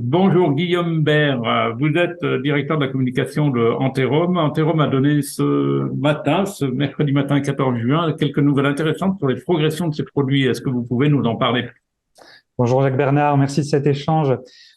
Bonjour Guillaume Bert. Vous êtes directeur de la communication de Antérome. Antérome a donné ce matin, ce mercredi matin 14 juin, quelques nouvelles intéressantes sur les progressions de ces produits. Est-ce que vous pouvez nous en parler? Bonjour Jacques Bernard, merci de cet échange.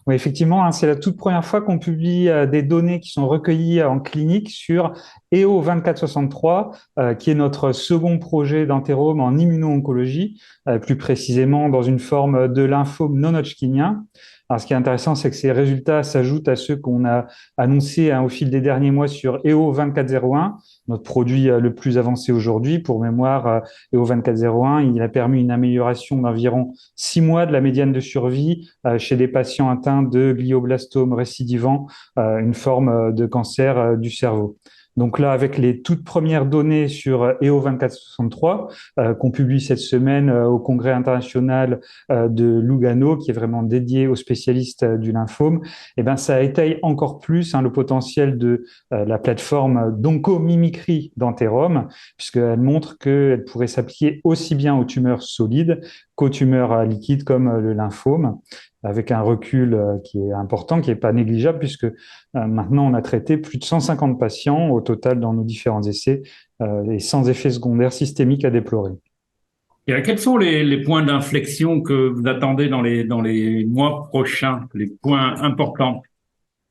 Oui, effectivement, c'est la toute première fois qu'on publie des données qui sont recueillies en clinique sur EO 2463, qui est notre second projet d'Antérome en immuno-oncologie, plus précisément dans une forme de lymphome non-hodgkinien. Alors, ce qui est intéressant, c'est que ces résultats s'ajoutent à ceux qu'on a annoncés au fil des derniers mois sur EO 2401, notre produit le plus avancé aujourd'hui. Pour mémoire, EO 2401, il a permis une amélioration d'environ 6 mois de la médiane de survie chez des patients atteints de glioblastome récidivant, une forme de cancer du cerveau. Donc là, avec les toutes premières données sur EO 2463 qu'on publie cette semaine au Congrès international de Lugano, qui est vraiment dédié aux spécialistes du lymphome, eh ben, ça étaye encore plus le potentiel de la plateforme d'oncomimicry d'Antérome, puisqu'elle montre qu'elle pourrait s'appliquer aussi bien aux tumeurs solides qu'aux tumeurs liquides comme le lymphome, avec un recul qui est important, qui n'est pas négligeable, puisque maintenant on a traité plus de 150 patients au total dans nos différents essais et sans effet secondaire systémique à déplorer. Et quels sont les points d'inflexion que vous attendez dans les mois prochains, les points importants?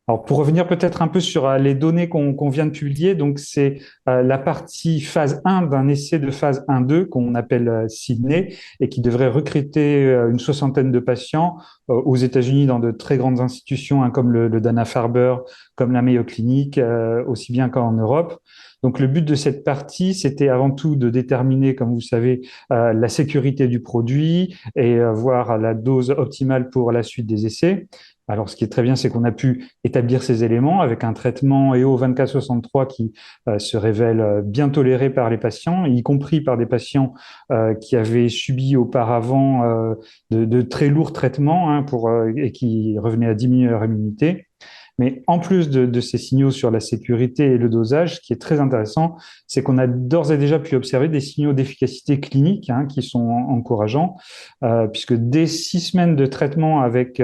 Alors, pour revenir peut-être un peu sur les données qu'on vient de publier, donc c'est la partie phase 1 d'un essai de phase 1-2 qu'on appelle Sydney et qui devrait recruter une soixantaine de patients aux États-Unis dans de très grandes institutions comme le Dana-Farber, comme la Mayo Clinic, aussi bien qu'en Europe. Donc, le but de cette partie, c'était avant tout de déterminer, comme vous savez, la sécurité du produit et voir la dose optimale pour la suite des essais. Alors, ce qui est très bien, c'est qu'on a pu établir ces éléments avec un traitement EO 2463 qui se révèle bien toléré par les patients, y compris par des patients qui avaient subi auparavant de très lourds traitements et qui revenaient à diminuer leur immunité. Mais en plus de ces signaux sur la sécurité et le dosage, ce qui est très intéressant, c'est qu'on a d'ores et déjà pu observer des signaux d'efficacité clinique qui sont encourageants, puisque dès 6 semaines de traitement avec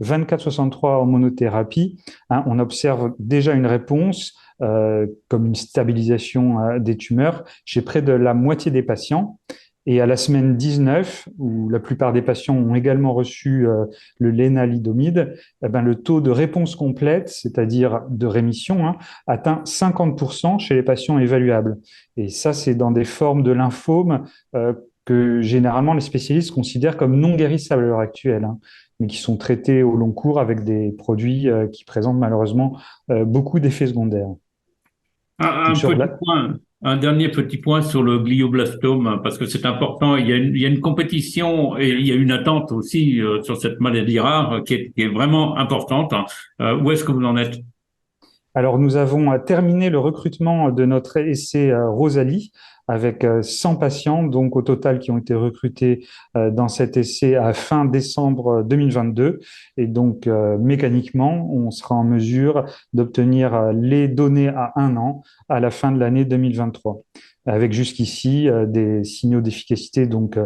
24-63 en monothérapie, on observe déjà une réponse comme une stabilisation des tumeurs chez près de la moitié des patients. Et à la semaine 19, où la plupart des patients ont également reçu le lénaludomide, eh ben, le taux de réponse complète, c'est-à-dire de rémission, atteint 50% chez les patients évaluables. Et ça, c'est dans des formes de lymphome que généralement les spécialistes considèrent comme non guérissables à l'heure actuelle, mais qui sont traités au long cours avec des produits qui présentent malheureusement beaucoup d'effets secondaires. Un Donc, sur petit la, point, un dernier petit point sur le glioblastome, parce que c'est important. Il y a une compétition et il y a une attente aussi sur cette maladie rare qui est vraiment importante. Où est-ce que vous en êtes? Alors, nous avons terminé le recrutement de notre essai Rosalie avec 100 patients, donc au total qui ont été recrutés dans cet essai à fin décembre 2022. Et donc, mécaniquement, on sera en mesure d'obtenir les données à 1 an à la fin de l'année 2023. Avec jusqu'ici des signaux d'efficacité donc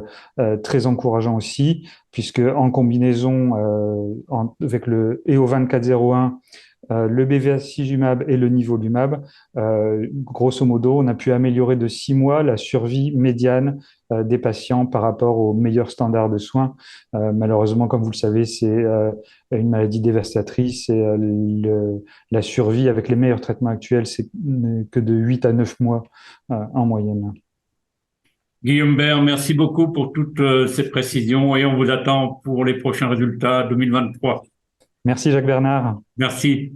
très encourageants aussi, puisque en combinaison avec le EO 2401 le bevacizumab et le nivolumab, grosso modo, on a pu améliorer de 6 mois la survie médiane des patients par rapport aux meilleurs standards de soins. Malheureusement, comme vous le savez, c'est une maladie dévastatrice et la survie avec les meilleurs traitements actuels, c'est que de 8 à 9 mois en moyenne. Guillaume Bert, merci beaucoup pour toutes ces précisions et on vous attend pour les prochains résultats 2023. Merci Jacques Bernard. Merci.